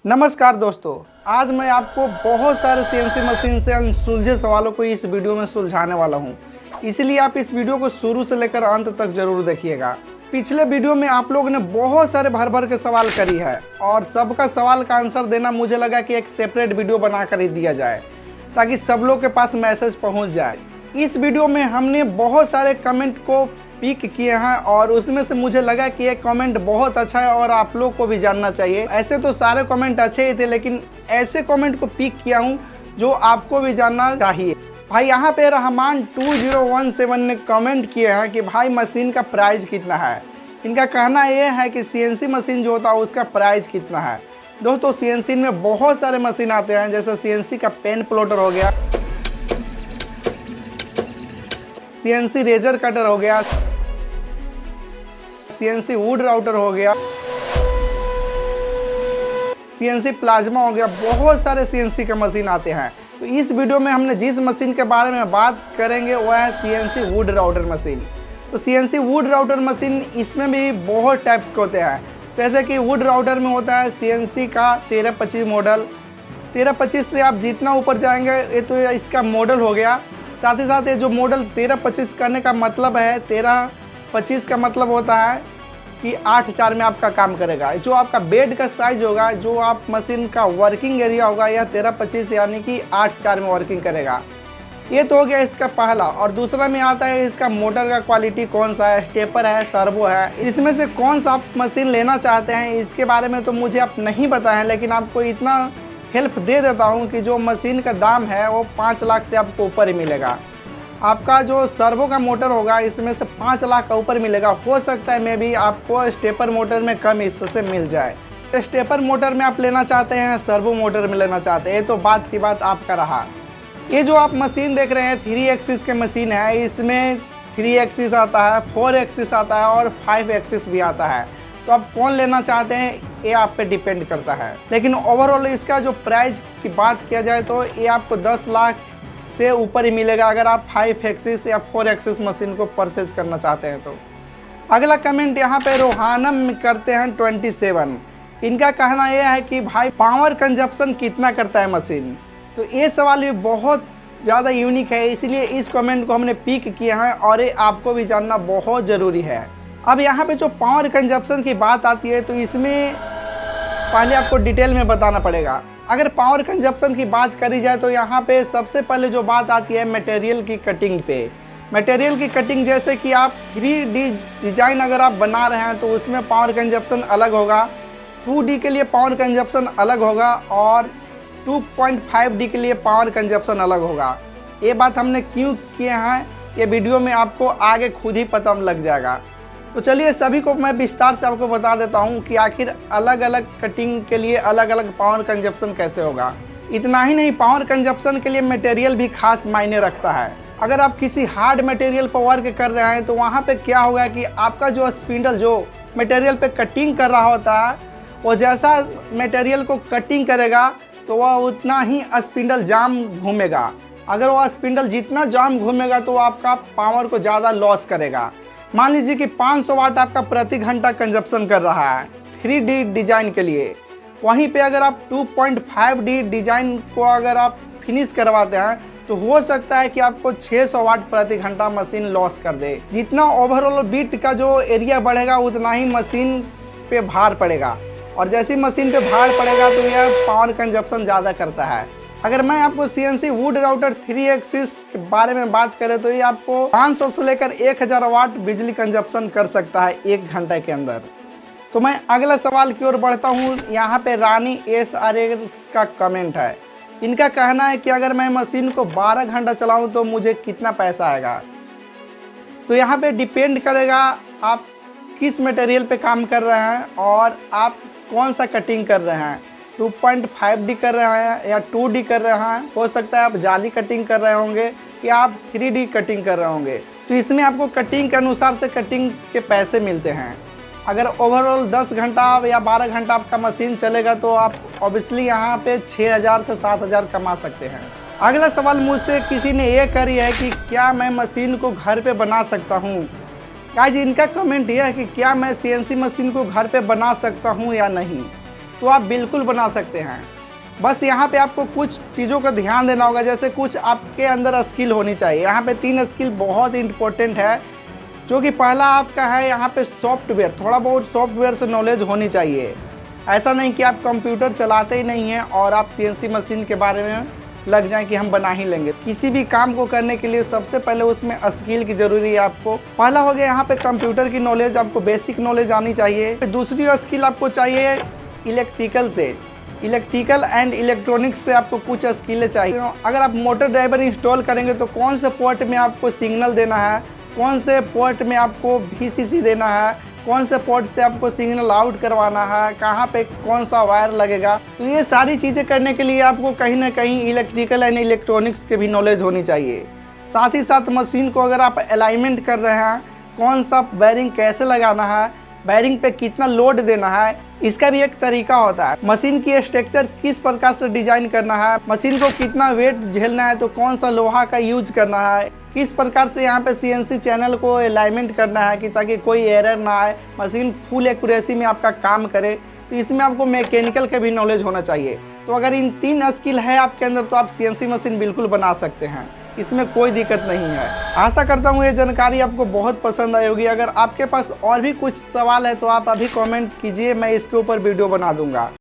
नमस्कार दोस्तों, आज मैं आपको बहुत सारे सीएनसी मशीन से अनसुलझे सवालों को इस वीडियो में सुलझाने वाला हूं। इसलिए आप इस वीडियो को शुरू से लेकर अंत तक जरूर देखिएगा। पिछले वीडियो में आप लोगों ने बहुत सारे भर भर के सवाल करी है और सबका सवाल का आंसर देना मुझे लगा कि एक सेपरेट वीडियो बनाकर ही दिया जाए ताकि सब लोग के पास मैसेज पहुँच जाए। इस वीडियो में हमने बहुत सारे कमेंट को पिक किए हैं और उसमें से मुझे लगा कि एक कमेंट बहुत अच्छा है और आप लोग को भी जानना चाहिए। ऐसे तो सारे कमेंट अच्छे ही थे, लेकिन ऐसे कमेंट को पिक किया हूं जो आपको भी जानना चाहिए। भाई यहाँ पे रहमान 2017 ने कमेंट किए हैं कि भाई मशीन का प्राइस कितना है। इनका कहना यह है कि सीएनसी मशीन जो होता है उसका प्राइस कितना है। दोस्तों, सीएनसी में बहुत सारे मशीन आते हैं, जैसे सीएनसी का पेन प्लॉटर हो गया, सीएनसी रेजर कटर हो गया, सीएनसी वुड राउटर हो गया, सीएनसी प्लाज्मा हो गया। बहुत सारे सीएनसी के मशीन आते हैं। तो इस वीडियो में हमने जिस मशीन के बारे में बात करेंगे वह है सीएनसी वुड राउटर मशीन। तो सीएनसी वुड राउटर मशीन, इसमें भी बहुत टाइप्स के होते हैं। जैसे कि वुड राउटर में होता है सीएनसी का 1325 मॉडल। 1325 से आप जितना ऊपर जाएंगे ये तो इसका मॉडल हो गया। साथ ही साथ ये जो मॉडल 1325 करने का मतलब है, 1325 का मतलब होता है कि 8/4 में आपका काम करेगा। जो आपका बेड का साइज होगा, जो आप मशीन का वर्किंग एरिया होगा, यह 1325 यानी कि 8/4 में वर्किंग करेगा। ये तो हो गया इसका पहला। और दूसरा में आता है इसका मोटर का क्वालिटी कौन सा है, स्टेपर है, सर्वो है। इसमें से कौन सा आप मशीन लेना चाहते हैं इसके बारे में तो मुझे आप नहीं पता है, लेकिन आपको इतना हेल्प दे देता हूँ कि जो मशीन का दाम है वो 5 लाख से आपको ऊपर ही मिलेगा। आपका जो सर्वो का मोटर होगा इसमें से 5 लाख का ऊपर मिलेगा। हो सकता है मे भी आपको स्टेपर मोटर में कम इससे मिल जाए। स्टेपर मोटर में आप लेना चाहते हैं, सर्वो मोटर में लेना चाहते हैं, ये तो बात की बात आपका रहा। ये जो आप मशीन देख रहे हैं 3 एक्सिस के मशीन है। इसमें 3 एक्सिस आता है, 4 एक्सिस आता है और 5 एक्सिस भी आता है। तो आप कौन लेना चाहते हैं ये आप पे डिपेंड करता है। लेकिन ओवरऑल इसका जो प्राइस की बात किया जाए तो ये आपको 10 लाख से ऊपर ही मिलेगा अगर आप 5 एक्सिस या 4 एक्सिस मशीन को परचेज करना चाहते हैं तो। अगला कमेंट यहाँ पे रोहानम करते हैं 27। इनका कहना यह है कि भाई पावर कंजप्शन कितना करता है मशीन। तो ये सवाल भी बहुत ज़्यादा यूनिक है, इसलिए इस कमेंट को हमने पिक किया है और ये आपको भी जानना बहुत ज़रूरी है। अब यहाँ पे जो पावर कंजप्शन की बात आती है तो इसमें पहले आपको डिटेल में बताना पड़ेगा। अगर पावर कंजप्शन की बात करी जाए तो यहाँ पे सबसे पहले जो बात आती है मटेरियल की कटिंग पे। मटेरियल की कटिंग, जैसे कि आप 3D डिज़ाइन अगर आप बना रहे हैं तो उसमें पावर कंजप्शन अलग होगा, 2D के लिए पावर कंजप्शन अलग होगा और 2.5D के लिए पावर कंजप्शन अलग होगा। ये बात हमने क्यों किए हैं ये वीडियो में आपको आगे खुद ही पता लग जाएगा। तो चलिए सभी को मैं विस्तार से आपको बता देता हूं कि आखिर अलग अलग कटिंग के लिए अलग अलग पावर कंजप्शन कैसे होगा। इतना ही नहीं, पावर कंजप्शन के लिए मटेरियल भी खास मायने रखता है। अगर आप किसी हार्ड मटेरियल पर वर्क कर रहे हैं तो वहां पे क्या होगा कि आपका जो स्पिंडल जो मटेरियल पे कटिंग कर रहा होता है वो जैसा मटेरियल को कटिंग करेगा तो वह उतना ही स्पिंडल जाम घूमेगा। अगर वह स्पिंडल जितना जाम घूमेगा तो आपका पावर को ज़्यादा लॉस करेगा। मान लीजिए कि 500 वाट आपका प्रति घंटा कंजप्शन कर रहा है 3D डिज़ाइन के लिए। वहीं पे अगर आप 2.5D डिज़ाइन को अगर आप फिनिश करवाते हैं तो हो सकता है कि आपको 600 वाट प्रति घंटा मशीन लॉस कर दे। जितना ओवरऑल बीट का जो एरिया बढ़ेगा उतना ही मशीन पे भार पड़ेगा, और जैसी मशीन पे भार पड़ेगा तो यह पावर कंजप्शन ज़्यादा करता है। अगर मैं आपको सीएनसी वुड राउटर 3 एक्सिस के बारे में बात करें तो ये आपको 500 से लेकर 1000 वाट बिजली कंजप्शन कर सकता है 1 घंटे के अंदर। तो मैं अगला सवाल की ओर बढ़ता हूँ। यहाँ पे रानी SRS का कमेंट है। इनका कहना है कि अगर मैं मशीन को 12 घंटा चलाऊँ तो मुझे कितना पैसा आएगा। तो यहाँ पे डिपेंड करेगा आप किस मटेरियल पे काम कर रहे हैं और आप कौन सा कटिंग कर रहे हैं। 2.5D कर रहे हैं या 2D कर रहे हैं, हो सकता है आप जाली कटिंग कर रहे होंगे या आप 3D कटिंग कर रहे होंगे। तो इसमें आपको कटिंग के अनुसार से कटिंग के पैसे मिलते हैं। अगर ओवरऑल 10 घंटा या 12 घंटा आपका मशीन चलेगा तो आप ऑब्वियसली यहाँ पे 6000 से 7000 कमा सकते हैं। अगला सवाल मुझसे किसी ने ये करी है कि क्या मैं मशीन को घर पे बना सकता हूँ। गाइस, इनका कमेंट यह है कि क्या मैं CNC मशीन को घर पे बना सकता हूँ या नहीं। तो आप बिल्कुल बना सकते हैं। बस यहाँ पे आपको कुछ चीज़ों का ध्यान देना होगा, जैसे कुछ आपके अंदर स्किल होनी चाहिए। यहाँ पे 3 स्किल बहुत इंपॉर्टेंट है, जो कि पहला आपका है यहाँ पे सॉफ्टवेयर। थोड़ा बहुत सॉफ्टवेयर से नॉलेज होनी चाहिए। ऐसा नहीं कि आप कंप्यूटर चलाते ही नहीं हैं और आप सीएनसी मशीन के बारे में लग जाएं कि हम बना ही लेंगे। किसी भी काम को करने के लिए सबसे पहले उसमें स्किल की ज़रूरी है आपको। पहला हो गया यहाँ पे कंप्यूटर की नॉलेज, आपको बेसिक नॉलेज आनी चाहिए। दूसरी स्किल आपको चाहिए इलेक्ट्रिकल से, इलेक्ट्रिकल एंड इलेक्ट्रॉनिक्स से आपको कुछ स्किलें चाहिए। अगर आप मोटर ड्राइवर इंस्टॉल करेंगे तो कौन से पोर्ट में आपको सिग्नल देना है, कौन से पोर्ट में आपको VCC देना है, कौन से पोर्ट से आपको सिग्नल आउट करवाना है, कहाँ पे कौन सा वायर लगेगा, तो ये सारी चीज़ें करने के लिए आपको कहीं ना कहीं इलेक्ट्रिकल एंड इलेक्ट्रॉनिक्स के भी नॉलेज होनी चाहिए। साथ ही साथ मशीन को अगर आप अलाइनमेंट कर रहे हैं, कौन सा बैरिंग कैसे लगाना है, बैरिंग पे कितना लोड देना है, इसका भी एक तरीका होता है। मशीन की स्ट्रक्चर किस प्रकार से डिजाइन करना है, मशीन को कितना वेट झेलना है, तो कौन सा लोहा का यूज करना है, किस प्रकार से यहाँ पे CNC चैनल को अलाइनमेंट करना है कि ताकि कोई एरर ना आए, मशीन फुल एक्यूरेसी में आपका काम करे। तो इसमें आपको मैकेनिकल का भी नॉलेज होना चाहिए। तो अगर इन 3 स्किल है आपके अंदर तो आप CNC मशीन बिल्कुल बना सकते हैं, इसमें कोई दिक्कत नहीं है। आशा करता हूँ ये जानकारी आपको बहुत पसंद आई होगी। अगर आपके पास और भी कुछ सवाल है तो आप अभी कमेंट कीजिए, मैं इसके ऊपर वीडियो बना दूंगा।